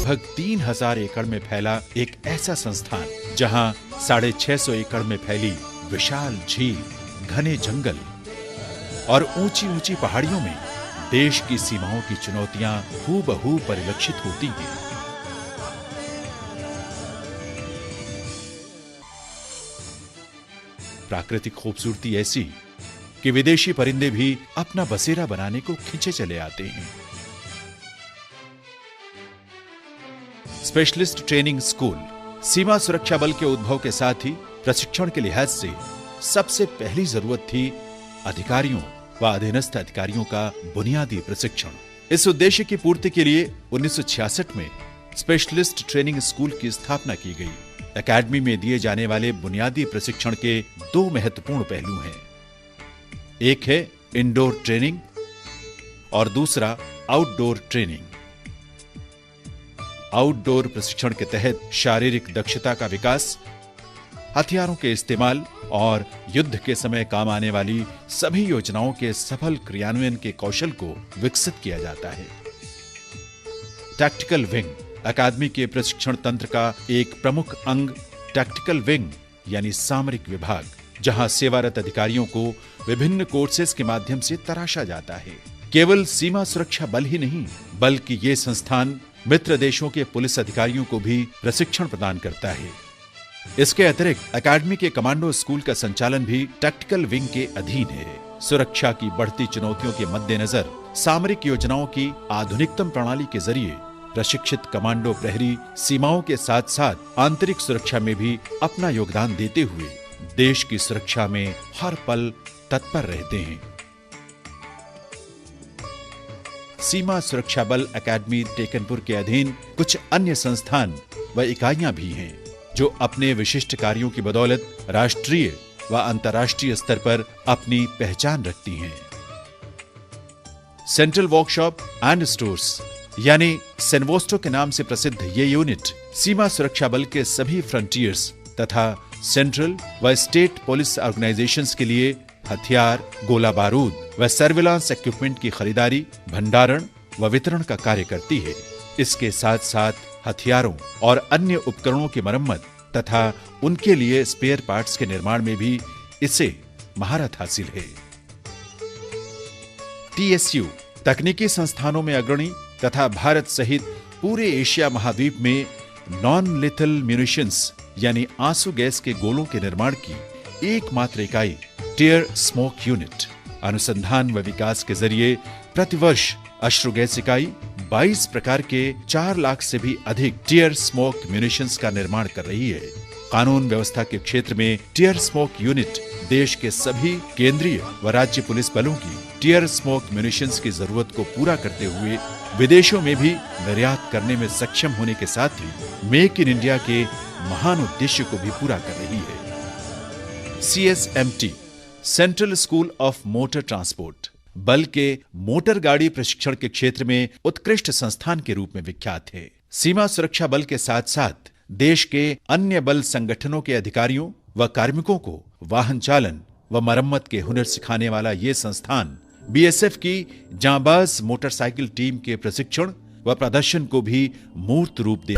लगभग 3000 एकड़ में फैला एक ऐसा संस्थान जहां 650 एकड़ में फैली विशाल झील, घने जंगल और ऊंची ऊंची पहाड़ियों में देश की सीमाओं की चुनौतियां हूबहू परिलक्षित होती हैं। प्राकृतिक खूबसूरती ऐसी कि विदेशी परिंदे भी अपना बसेरा बनाने को खिंचे चले आते हैं। स्पेशलिस्ट ट्रेनिंग स्कूल सीमा सुरक्षा बल के उद्भव के साथ ही प्रशिक्षण के लिहाज से सबसे पहली जरूरत थी अधिकारियों व अधीनस्थ अधिकारियों का बुनियादी प्रशिक्षण। इस उद्देश्य की पूर्ति के लिए 1966 में स्पेशलिस्ट ट्रेनिंग स्कूल की स्थापना की गई। एकेडमी में दिए जाने वाले बुनियादी प्रशिक्षण के दो महत्वपूर्ण पहलू हैं। एक है इंडोर ट्रेनिंग और दूसरा आउटडोर ट्रेनिंग। आउटडोर प्रशिक्षण के तहत शारीरिक दक्षता का विकास, हथियारों के इस्तेमाल और युद्ध के समय काम आने वाली सभी योजनाओं के सफल क्रियान्वयन के कौशल को विकसित किया जाता है। टैक्टिकल विंग अकादमी के प्रशिक्षण तंत्र का एक प्रमुख अंग टैक्टिकल विंग यानी सामरिक विभाग, जहां सेवारत अधिकारियों को विभिन्न कोर्सेज के माध्यम से तराशा जाता है। केवल सीमा सुरक्षा बल ही नहीं, बल्कि ये संस्थान मित्र देशों के पुलिस अधिकारियों को भी प्रशिक्षण प्रदान करता है। इसके अतिरिक्त अकादमी के कमांडो स्कूल का संचालन भी टैक्टिकल विंग के अधीन है। सुरक्षा की बढ़ती चुनौतियों के मद्देनजर सामरिक योजनाओं की आधुनिकतम प्रणाली के जरिए प्रशिक्षित कमांडो प्रहरी सीमाओं के साथ साथ आंतरिक सुरक्षा में भी अपना योगदान देते हुए देश की सुरक्षा में हर पल तत्पर रहते हैं। सीमा सुरक्षा बल अकादमी टेकनपुर के अधीन कुछ अन्य संस्थान व इकाइयां भी हैं, जो अपने विशिष्ट कार्यों की बदौलत राष्ट्रीय व अंतर्राष्ट्रीय स्तर पर अपनी पहचान रखती हैं। सेंट्रल वर्कशॉप एंड स्टोर्स यानी सेनवोस्टो के नाम से प्रसिद्ध ये यूनिट सीमा सुरक्षा बल के सभी फ्रंटियर्स तथा सेंट्रल व स्टेट पुलिस ऑर्गेनाइजेशंस के लिए हथियार, गोला बारूद व सर्विलांस इक्विपमेंट की खरीदारी, भंडारण व वितरण का कार्य करती है। इसके साथ साथ हथियारों और अन्य उपकरणों की मरम्मत तथा उनके लिए स्पेयर पार्ट्स के निर्माण में भी इसे महारत हासिल है। TSU तकनीकी संस्थानों में अग्रणी तथा भारत सहित पूरे एशिया महाद्वीप में नॉन लिथल म्यूनिशंस यानी आंसू गैस के गोलों के निर्माण की एकमात्र इकाई टियर स्मोक यूनिट अनुसंधान व विकास के जरिए प्रतिवर्ष अश्रु गैस इकाई 22 प्रकार के 4 लाख से भी अधिक टियर स्मोक म्यूनिशंस का निर्माण कर रही है। कानून व्यवस्था के क्षेत्र में टियर स्मोक यूनिट देश के सभी केंद्रीय व राज्य पुलिस बलों की टियर स्मोक म्यूनिशंस की जरूरत को पूरा करते हुए विदेशों में भी निर्यात करने में सक्षम होने के साथ ही मेक इन इंडिया के महान उद्देश्य को भी पूरा कर रही है। CSMT central school of motor transport बल के मोटर गाड़ी प्रशिक्षण के क्षेत्र में उत्कृष्ट संस्थान के रूप में विख्यात है। सीमा सुरक्षा बल के साथ साथ देश के अन्य बल संगठनों के अधिकारियों व कार्मिकों को वाहन चालन व मरम्मत के हुनर सिखाने वाला ये संस्थान BSF की जांबाज मोटरसाइकिल टीम के प्रशिक्षण व प्रदर्शन को भी मूर्त रूप दे